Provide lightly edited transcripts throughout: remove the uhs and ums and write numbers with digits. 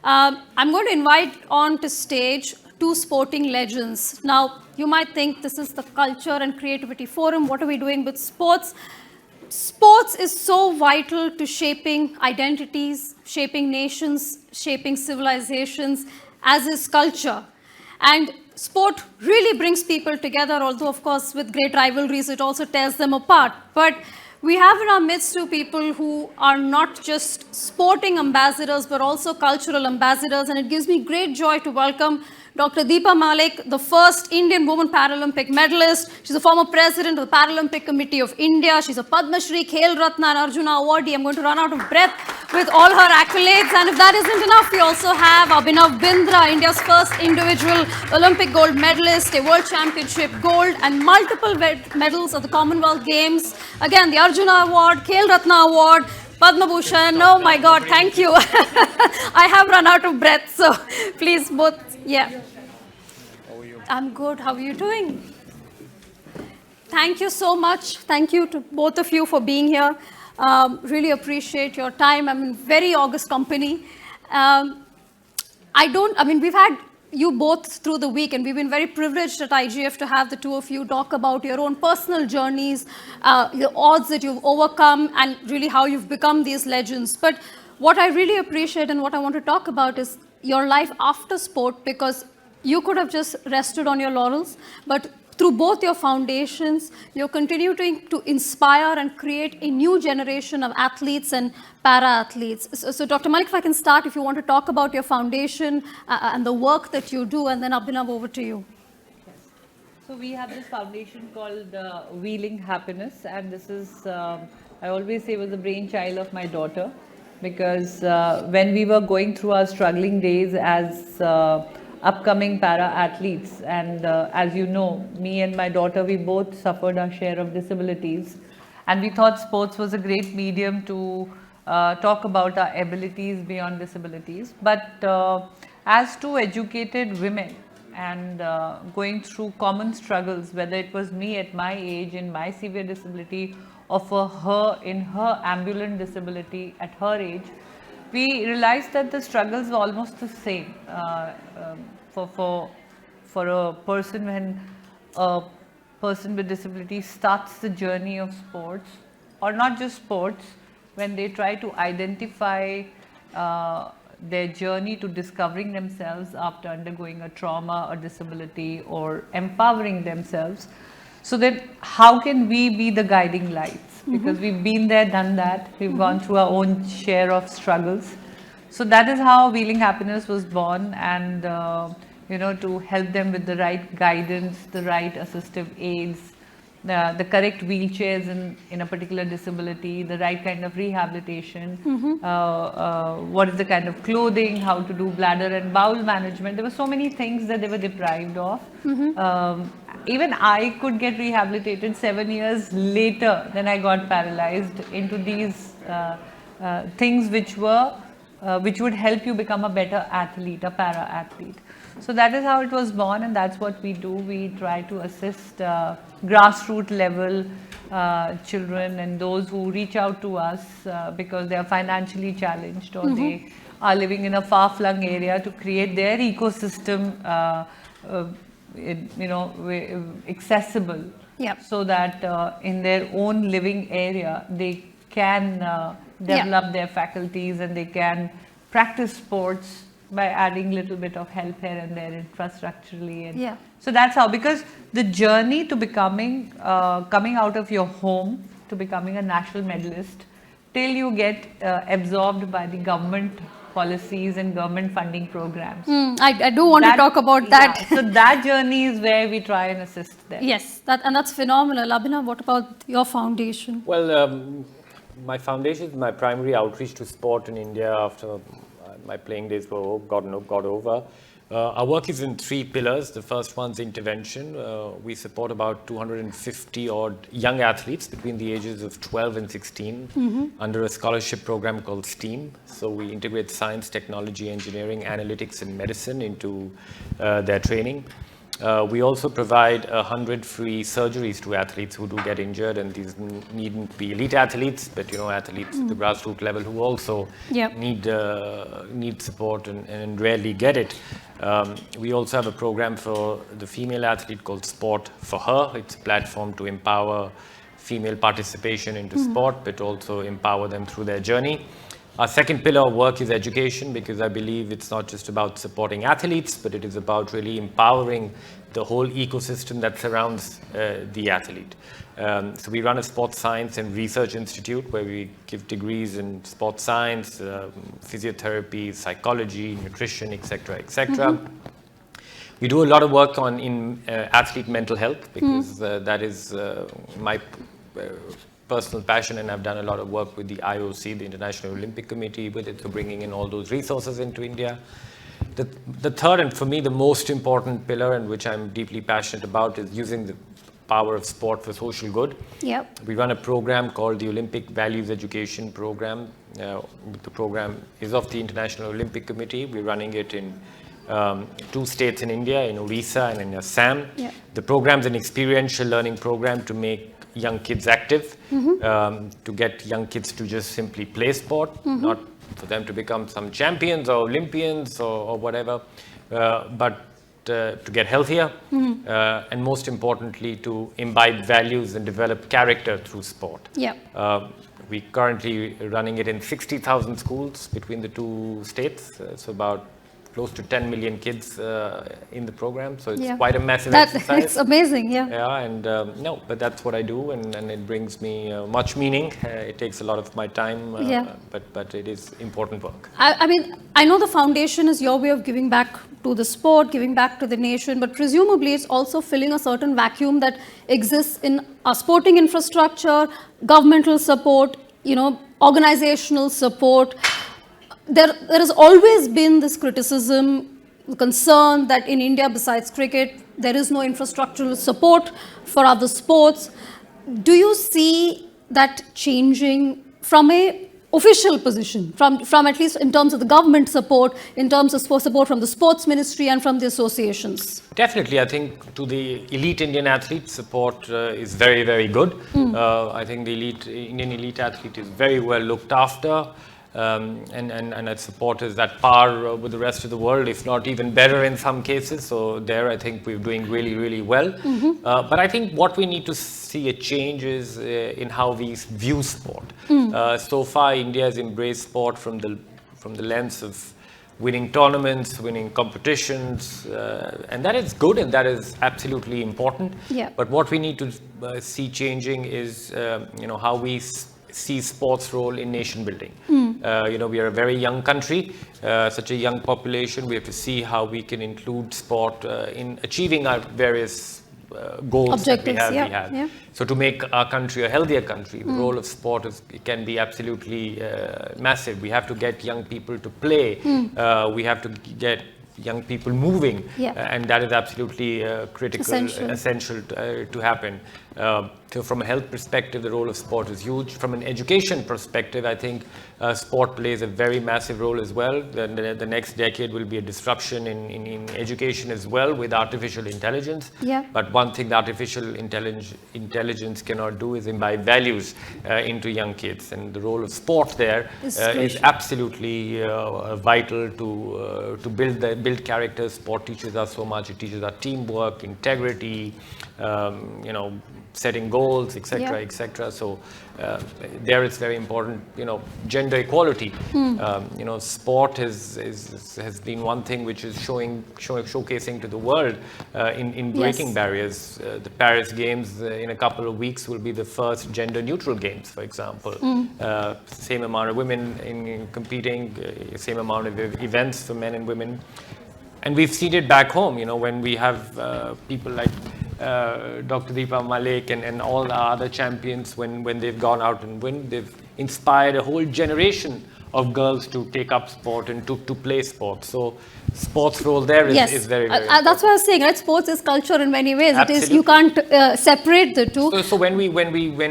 I'm going to invite on to stage two sporting legends. Now, you might think this is the Culture and Creativity Forum. What are we doing with sports? Sports is so vital to shaping identities, shaping nations, shaping civilizations, as is culture. And sport really brings people together, although, of course, with great rivalries, it also tears them apart. But we have in our midst two people who are not just sporting ambassadors, but also cultural ambassadors. And it gives me great joy to welcome Dr. Deepa Malik, the first Indian woman Paralympic medalist. She's a former president of the Paralympic Committee of India. She's a Padma Shri, Khel Ratna and Arjuna awardee. I'm going to run out of breath with all her accolades. And if that isn't enough, we also have Abhinav Bindra, India's first individual Olympic gold medalist, a World Championship gold, and multiple medals at the Commonwealth Games. Again, the Arjuna Award, Khel Ratna Award, Padma Bhushan. Oh my God, thank you. I have run out of breath, so please both. Yeah. How are you? I'm good. How are you doing? Thank you so much. Thank you to both of you for being here. Really appreciate your time. I'm in very august company. We've had you both through the week, and we've been very privileged at IGF to have the two of you talk about your own personal journeys, the odds that you've overcome, and really how you've become these legends. But what I really appreciate and what I want to talk about is your life after sport, because you could have just rested on your laurels, but through both your foundations, you're continuing to inspire and create a new generation of athletes and para-athletes. So Dr. Malik, if I can start, if you want to talk about your foundation and the work that you do, and then Abhinav, over to you. Yes. So we have this foundation called Wheeling Happiness, and this is, I always say, was the brainchild of my daughter. Because when we were going through our struggling days as upcoming para-athletes, and as you know, me and my daughter, we both suffered our share of disabilities, and we thought sports was a great medium to talk about our abilities beyond disabilities. But as two educated women and going through common struggles, whether it was me at my age in my severe disability, or for her in her ambulant disability at her age, we realized that the struggles were almost the same for a person. When a person with disability starts the journey of sports, or not just sports, when they try to identify their journey to discovering themselves after undergoing a trauma or disability, or empowering themselves, so that how can we be the guiding lights? Because we've been there, done that. We've gone through our own share of struggles. So that is how Wheeling Happiness was born, and to help them with the right guidance, the right assistive aids, the correct wheelchairs in a particular disability, the right kind of rehabilitation, what is the kind of clothing, how to do bladder and bowel management. There were so many things that they were deprived of. Even I could get rehabilitated 7 years later than I got paralyzed into these things which would help you become a better athlete, a para-athlete. So that is how it was born, and that's what we do. We try to assist grassroots level children and those who reach out to us because they are financially challenged, or they are living in a far-flung area, to create their ecosystem accessible, so that in their own living area they can develop their faculties, and they can practice sports by adding a little bit of help here and there infrastructurally. And so that's how, because the journey to becoming, coming out of your home to becoming a national medalist, till you get absorbed by the government policies and government funding programs. I do want to talk about that. Yeah, so that journey is where we try and assist them. Yes, that's phenomenal. Abhinav, what about your foundation? Well, my foundation, my primary outreach to sport in India after my playing days got over. Our work is in 3 pillars. The first one's intervention. We support about 250 odd young athletes between the ages of 12 and 16 under a scholarship program called STEAM. So we integrate science, technology, engineering, analytics, and medicine into their training. We also provide 100 free surgeries to athletes who do get injured, and these needn't be elite athletes, but athletes at the grassroots level who also need support and rarely get it. We also have a program for the female athlete called Sport for Her. It's a platform to empower female participation into sport, but also empower them through their journey. Our second pillar of work is education, because I believe it's not just about supporting athletes, but it is about really empowering the whole ecosystem that surrounds the athlete. So we run a sports science and research institute where we give degrees in sports science, physiotherapy, psychology, nutrition, etc., etc. We do a lot of work in athlete mental health, because that is my personal passion, and I've done a lot of work with the IOC, the International Olympic Committee, with it, to bringing in all those resources into India. The third, and for me the most important pillar, and which I'm deeply passionate about, is using the power of sport for social good. Yep. We run a program called the Olympic Values Education Program. The program is of the International Olympic Committee. We're running it in 2 states in India, in Orissa and in Assam. Yep. The program is an experiential learning program to make young kids active, to get young kids to just simply play sport, not for them to become some champions or Olympians or whatever, but to get healthier, and most importantly, to imbibe values and develop character through sport. Yeah. We currently running it in 60,000 schools between the 2 states, so about close to 10 million kids in the program, so it's quite a massive exercise. It's amazing, yeah. Yeah, and no, but that's what I do, and it brings me much meaning. It takes a lot of my time, but it is important work. I mean, I know the foundation is your way of giving back to the sport, giving back to the nation, but presumably it's also filling a certain vacuum that exists in our sporting infrastructure, governmental support, organizational support. There has always been this criticism, concern that in India, besides cricket, there is no infrastructural support for other sports. Do you see that changing from a official position, from at least in terms of the government support, in terms of support from the sports ministry and from the associations? Definitely, I think to the elite Indian athlete, support is very, very good. I think the Indian elite athlete is very well looked after. And its support is at par with the rest of the world, if not even better in some cases. So there, I think we're doing really, really well. But I think what we need to see a change is in how we view sport. So far, India has embraced sport from the lens of winning tournaments, winning competitions, and that is good and that is absolutely important. Yeah. But what we need to see changing is, how we see sports role in nation building. We are a very young country, such a young population. We have to see how we can include sport in achieving our various goals objectives, that we have. So to make our country a healthier country, the role of sport can be absolutely massive. We have to get young people to play. We have to get young people moving, and that is absolutely critical, essential to happen. So from a health perspective, the role of sport is huge. From an education perspective, I think sport plays a very massive role as well. The next decade will be a disruption in education as well with artificial intelligence. But one thing that artificial intelligence cannot do is imbibe values into young kids. And the role of sport there is absolutely vital to build characters. Sport teaches us so much. It teaches us teamwork, integrity, setting goals, etc., etc. So there it's very important. Gender equality. Sport has been one thing which is showcasing to the world in breaking barriers. The Paris Games in a couple of weeks will be the first gender-neutral games, for example. Same amount of women in competing, same amount of events for men and women. And we've seen it back home, when we have people like Dr. Deepa, Malik, and all the other champions, when they've gone out and win, they've inspired a whole generation of girls to take up sport and to play sport. So sports role there is, Yes, is very, very important. that's what I was saying, right? Sports is culture in many ways. It is, Absolutely. you can't separate the two. So when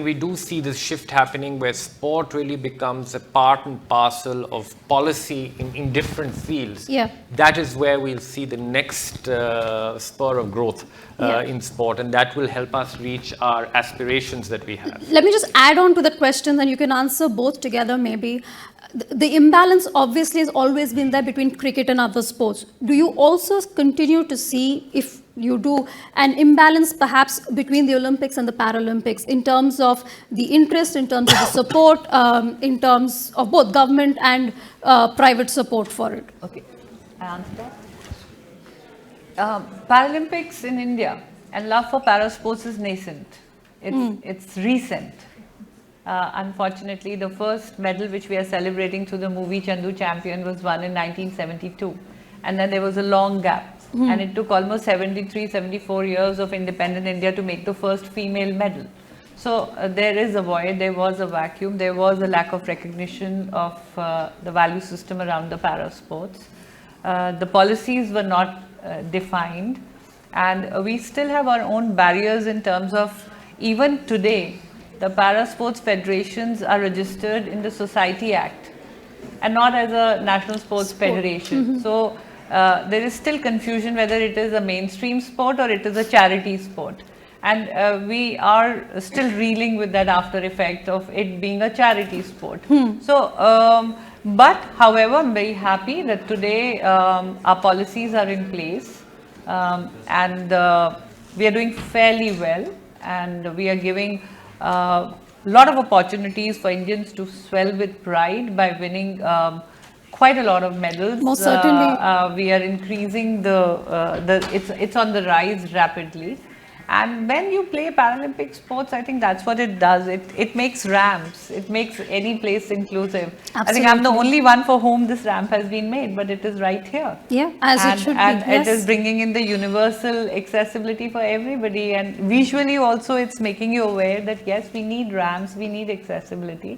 we do see this shift happening where sport really becomes a part and parcel of policy in different fields, Yeah. that is where we'll see the next spur of growth in sport, and that will help us reach our aspirations that we have. Let me just add on to that question, and you can answer both together maybe. The imbalance obviously has always been there between cricket and other sports. Do you also continue to see, if you do, an imbalance perhaps between the Olympics and the Paralympics in terms of the interest, in terms of the support, in terms of both government and private support for it? Okay, I answer that. Paralympics in India and love for parasports is nascent. It's recent. Unfortunately, the first medal which we are celebrating through the movie Chandu Champion was won in 1972. And then there was a long gap. And it took almost 73, 74 years of independent India to make the first female medal. So there is a void, there was a vacuum, there was a lack of recognition of the value system around the parasports. The policies were not defined, and we still have our own barriers in terms of, even today, the parasports federations are registered in the Society Act and not as a national sports federation. So there is still confusion whether it is a mainstream sport or it is a charity sport. And we are still reeling with that after effect of it being a charity sport. So, but however, I'm very happy that today our policies are in place, and we are doing fairly well, and we are giving a lot of opportunities for Indians to swell with pride by winning quite a lot of medals. Most certainly. We are increasing it's on the rise rapidly. And when you play Paralympic sports, I think that's what it does. It makes ramps. It makes any place inclusive. Absolutely. I think I'm the only one for whom this ramp has been made, but it is right here. Yeah, as it should be. And Yes. it is bringing in the universal accessibility for everybody. And visually also, it's making you aware that yes, we need ramps, we need accessibility.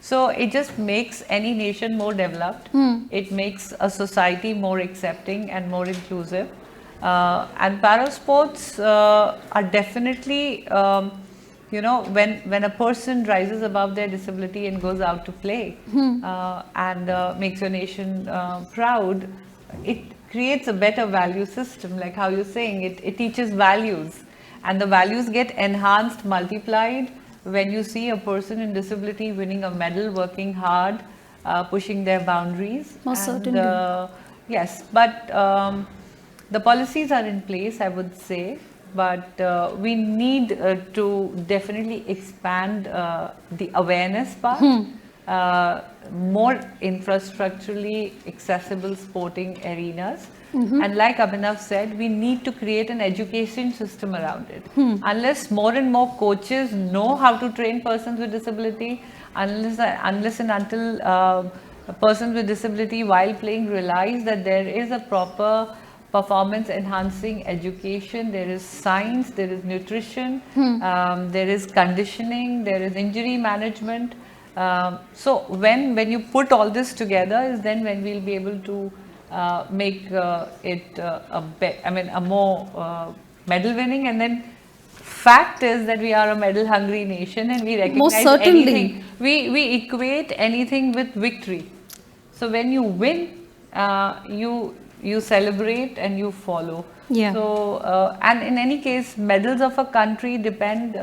So it just makes any nation more developed. It makes a society more accepting and more inclusive. And parasports are definitely, when a person rises above their disability and goes out to play and makes your nation proud, it creates a better value system, like how you're saying, it teaches values, and the values get enhanced, multiplied when you see a person in disability winning a medal, working hard, pushing their boundaries. Most certainly. Yes, but the policies are in place, I would say, but we need to definitely expand the awareness part, more infrastructurally accessible sporting arenas. And like Abhinav said, we need to create an education system around it. Unless more and more coaches know how to train persons with disability, unless and until persons with disability while playing realize that there is a proper performance enhancing education, there is science, there is nutrition, there is conditioning, there is injury management. So when you put all this together is then when we'll be able to make it a more medal winning. And then fact is that we are a medal hungry nation, and we recognize Most certainly. anything. We equate anything with victory. So when you win, you celebrate and you follow. Yeah. So, and in any case, medals of a country depend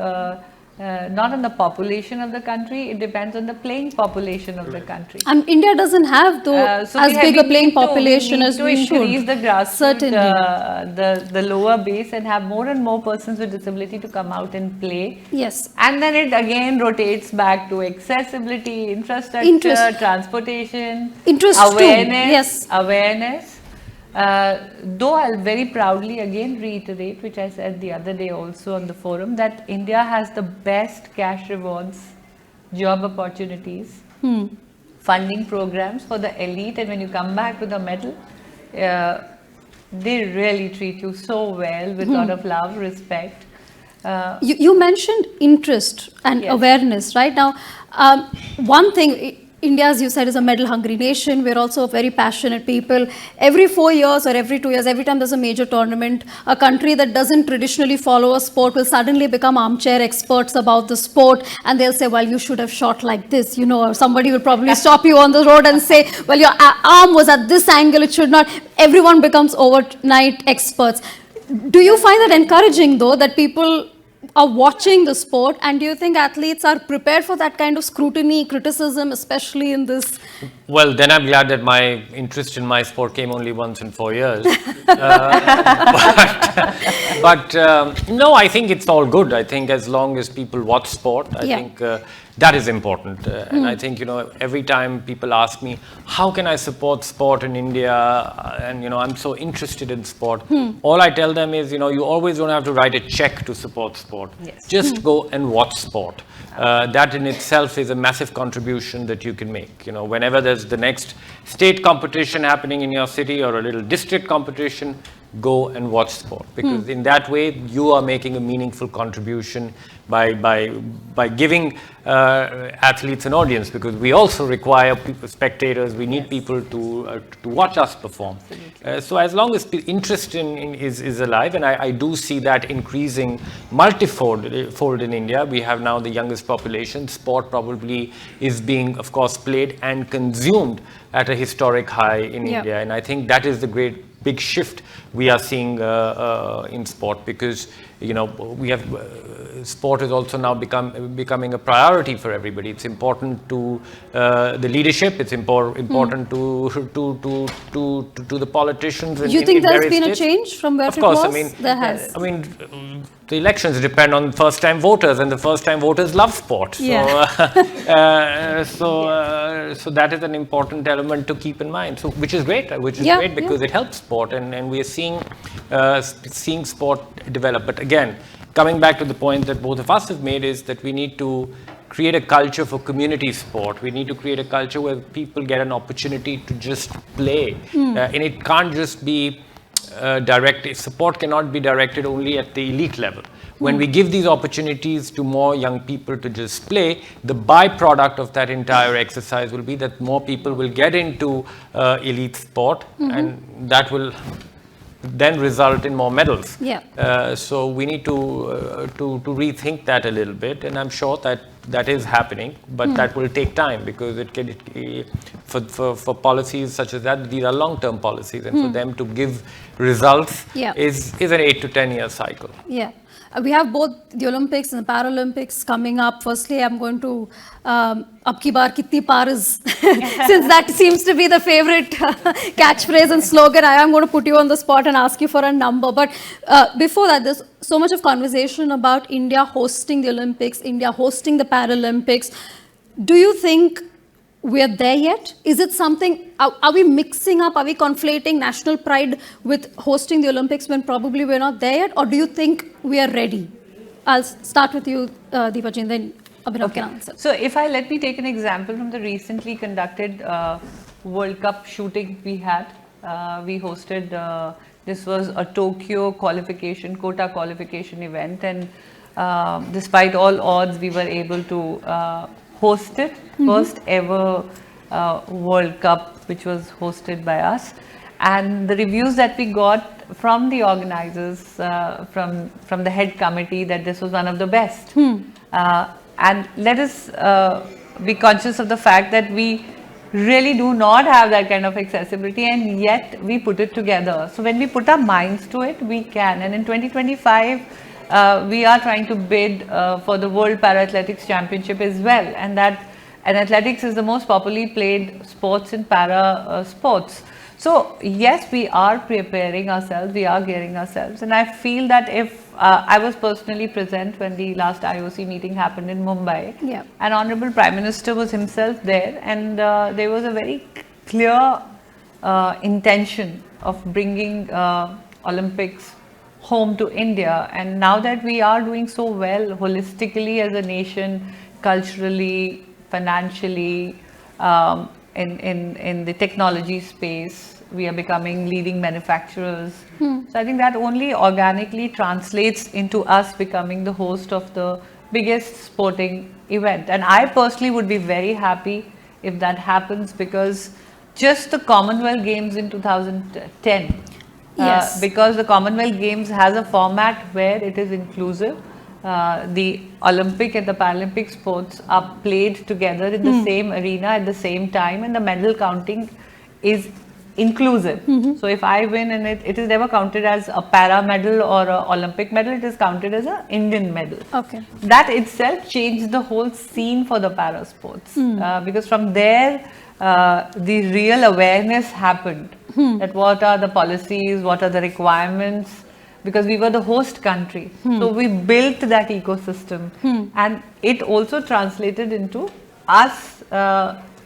not on the population of the country, it depends on the playing population of the country. And India doesn't have though So as big a playing population as we should. Increase the grassroots, Certainly. the lower base, and have more and more persons with disability to come out and play. Yes. And then it again rotates back to accessibility, infrastructure, Interest. transportation, Interest too, awareness. yes. Awareness. Though I'll very proudly again reiterate, which I said the other day also on the forum, that India has the best cash rewards, job opportunities, funding programs for the elite, and when you come back with a medal, they really treat you so well with a lot of love, respect. You mentioned interest and Yes. awareness, right? Now, one thing, India, as you said, is a medal-hungry nation. We're also very passionate people. Every 4 years or every 2 years, every time there's a major tournament, a country that doesn't traditionally follow a sport will suddenly become armchair experts about the sport, and they'll say, well, you should have shot like this, you know, or somebody will probably stop you on the road and say, well, your arm was at this angle, it should not. Everyone becomes overnight experts. Do you find that encouraging, though, that people are watching the sport, and do you think athletes are prepared for that kind of scrutiny, criticism, especially in this? Well, then I'm glad that my interest in my sport came only once in 4 years. But no, I think it's all good. I think as long as people watch sport, I think that is important. And I think, you know, every time people ask me, how can I support sport in India? And, you know, I'm so interested in sport. All I tell them is, you know, you always don't have to write a check to support sport. Yes. Just go and watch sport. That in itself is a massive contribution that you can make. You know, whenever there's the next state competition happening in your city or a little district competition, go and watch sport, because in that way you are making a meaningful contribution by giving athletes an audience, because we also require spectators. We need people to watch us perform. So as long as interest is alive, and I do see that increasing multifold in India. We have now the youngest population. Sport probably is being, of course, played and consumed at a historic high in India, and I think that is the great big shift we are seeing in sport, because, you know, we have sport is also now becoming a priority for everybody. It's important to the leadership. It's important to the politicians. Do you think there's been a change from where it was? Of course, I mean, there has. I mean, the elections depend on first-time voters, and the first-time voters love sport. So, so that is an important element to keep in mind. So, which is great, because it helps sport, and we are seeing sport develop. But again, coming back to the point that both of us have made, is that we need to create a culture for community sport. We need to create a culture where people get an opportunity to just play, and it can't just be directed. Support cannot be directed only at the elite level. When we give these opportunities to more young people to just play, the byproduct of that entire exercise will be that more people will get into elite sport, and that will then result in more medals. So we need to rethink that a little bit, and I'm sure that is happening, but that will take time, because for policies such as that, these are long-term policies, and for them to give results is an 8 to 10 year cycle. We have both the Olympics and the Paralympics coming up. Firstly, I'm going to Ab ki baar kitni par is, since that seems to be the favorite catchphrase and slogan, I am going to put you on the spot and ask you for a number. But before that, there's so much of conversation about India hosting the Olympics, India hosting the Paralympics. Do you think we're there yet? Is it something, are we mixing up, are we conflating national pride with hosting the Olympics when probably we're not there yet? Or do you think we are ready? I'll start with you, Deepa ji, and then Abhinav can answer. So let me take an example from the recently conducted World Cup shooting we had. We hosted, this was a Tokyo quota qualification event, and despite all odds, we were able to host it, first ever World Cup which was hosted by us, and the reviews that we got from the organizers, from the head committee, that this was one of the best. And let us be conscious of the fact that we really do not have that kind of accessibility, and yet we put it together. So when we put our minds to it, we can. And in 2025, we are trying to bid for the World Para-Athletics Championship as well, and athletics is the most popularly played sports in para sports. So yes, we are preparing ourselves, we are gearing ourselves, and I feel that if I was personally present when the last IOC meeting happened in Mumbai, and Honorable Prime Minister was himself there, and there was a very clear intention of bringing Olympics home to India. And now that we are doing so well holistically as a nation, culturally, financially, in the technology space, we are becoming leading manufacturers. So I think that only organically translates into us becoming the host of the biggest sporting event. And I personally would be very happy if that happens, because just the Commonwealth Games in 2010, Yes. because the Commonwealth Games has a format where it is inclusive. The Olympic and the Paralympic sports are played together in the same arena at the same time, and the medal counting is inclusive. So if I win, and it is never counted as a para medal or an Olympic medal, it is counted as an Indian medal. Okay. That itself changed the whole scene for the para sports, because from there the real awareness happened, that what are the policies, what are the requirements, because we were the host country. So we built that ecosystem, and it also translated into us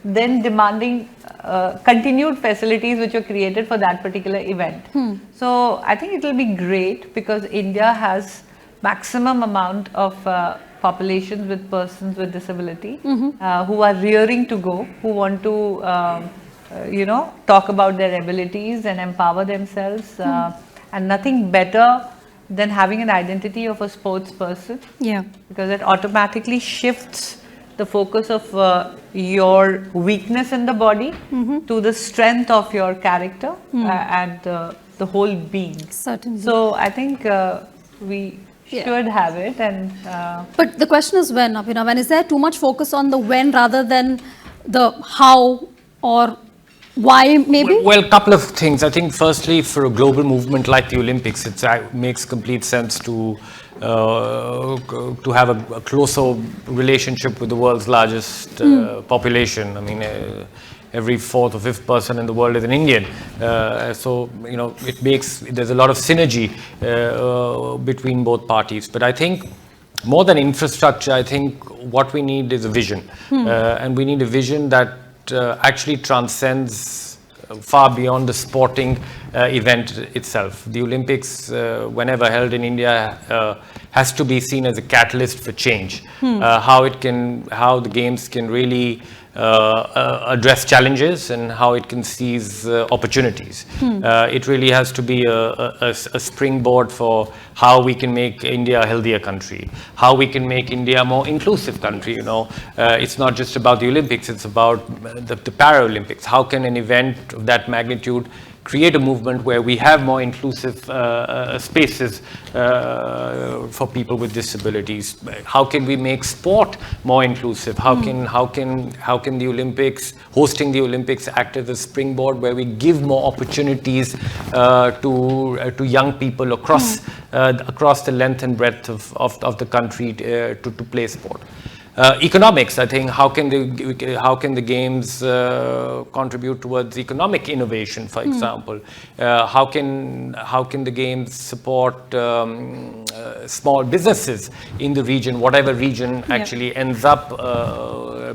then demanding continued facilities which were created for that particular event. So I think it will be great, because India has maximum amount of populations with persons with disability who are rearing to go, who want to talk about their abilities and empower themselves. And nothing better than having an identity of a sports person, Yeah. because it automatically shifts the focus of your weakness in the body to the strength of your character and the whole being. Certainly. So I think we should have it, and But the question is when, Abhinav, and is there too much focus on the when rather than the how or why, maybe? Well, a couple of things. I think firstly, for a global movement like the Olympics, it makes complete sense to have a closer relationship with the world's largest population. I mean, every fourth or fifth person in the world is an Indian. So, there's a lot of synergy between both parties. But I think more than infrastructure, I think what we need is a vision. And we need a vision that actually transcends far beyond the sporting event itself. The Olympics, whenever held in India, has to be seen as a catalyst for change. How the games can really address challenges, and how it can seize opportunities. It really has to be a springboard for how we can make India a healthier country, how we can make India a more inclusive country. It's not just about the Olympics, it's about the Paralympics. How can an event of that magnitude create a movement where we have more inclusive spaces for people with disabilities? How can we make sport more inclusive? How can the Olympics, hosting the Olympics, act as a springboard where we give more opportunities to young people across the length and breadth of the country to play sport? Economics, I think, how can the games contribute towards economic innovation, for example? How can the games support small businesses in the region, whatever region actually ends up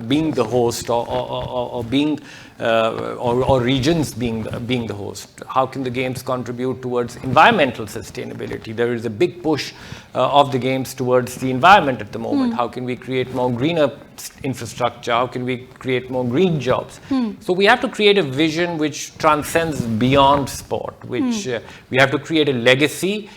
being the host, or being or regions being the host? How can the games contribute towards environmental sustainability? There is a big push of the games towards the environment at the moment. How can we create more greener infrastructure? How can we create more green jobs? So we have to create a vision which transcends beyond sport, which we have to create a legacy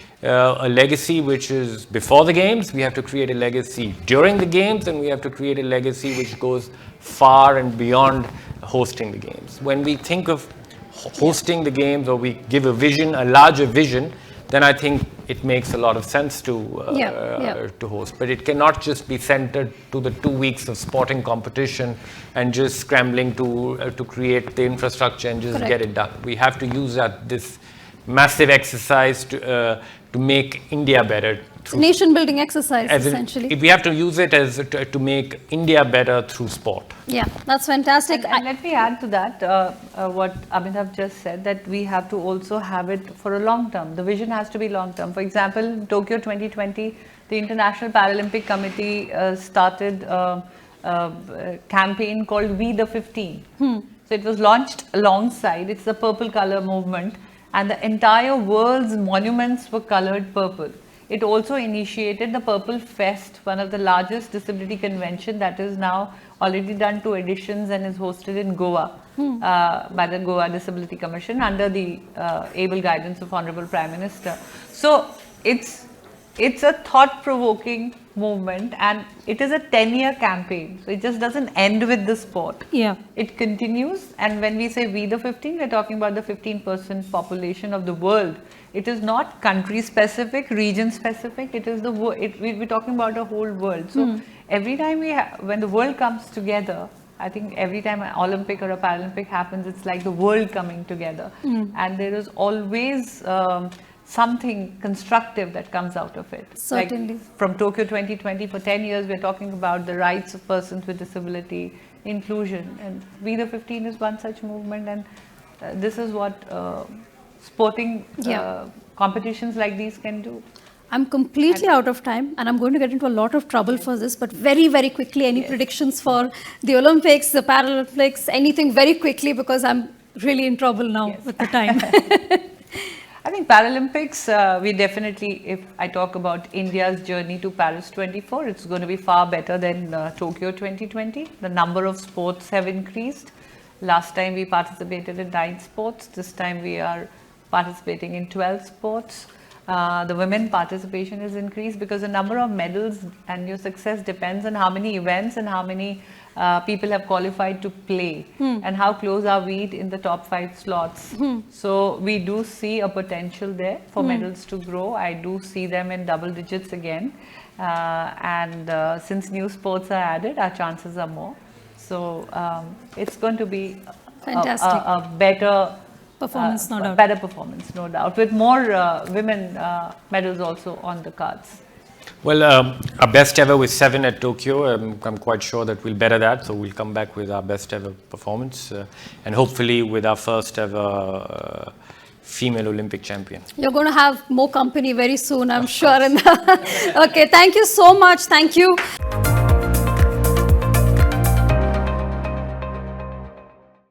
which is before the games. We have to create a legacy during the games, and we have to create a legacy which goes far and beyond hosting the games. When we think of hosting the games, or we give a vision, a larger vision, then I think it makes a lot of sense to host. But it cannot just be centered to the 2 weeks of sporting competition and just scrambling to create the infrastructure and just get it done. We have to use this massive exercise to make India better. Nation building exercise, essentially. We have to use it as to make India better through sport. Yeah, that's fantastic. And let me add to that what Abhinav just said, that we have to also have it for a long term. The vision has to be long term. For example, Tokyo 2020, the International Paralympic Committee started a campaign called We the 15. So it was launched alongside, it's the purple color movement, and the entire world's monuments were colored purple. It also initiated the Purple Fest, one of the largest disability convention that is now already done 2 editions and is hosted in Goa by the Goa Disability Commission under the able guidance of Honorable Prime Minister. So it's it's a thought-provoking movement, and it is a 10-year campaign. So it just doesn't end with the sport. Yeah. It continues, and when we say we the 15, we're talking about the 15% population of the world. It is not country-specific, region-specific. It is we're talking about a whole world. So every time when the world comes together, I think every time an Olympic or a Paralympic happens, it's like the world coming together, and there is always something constructive that comes out of it. Certainly. Like from Tokyo 2020, for 10 years, we're talking about the rights of persons with disability, inclusion, and We the 15 is one such movement, and this is what sporting competitions like these can do. I'm completely out of time, and I'm going to get into a lot of trouble for this, but very, very quickly, any predictions for the Olympics, the Paralympics, anything very quickly, because I'm really in trouble now with the time. I think Paralympics, we definitely, if I talk about India's journey to Paris 24, it's going to be far better than Tokyo 2020. The number of sports have increased. Last time we participated in 9 sports. This time we are participating in 12 sports. The women participation is increased because the number of medals and your success depends on how many events and how many people have qualified to play and how close are we in the top 5 slots. So we do see a potential there for medals to grow. I do see them in double digits again, and since new sports are added, our chances are more. So it's going to be Fantastic. a better Performance, no doubt. Better performance, no doubt, with more women medals also on the cards. Well, our best ever with 7 at Tokyo. I'm quite sure that we'll better that. So we'll come back with our best ever performance, and hopefully with our first ever female Olympic champion. You're going to have more company very soon, I'm sure. Okay, thank you so much. Thank you.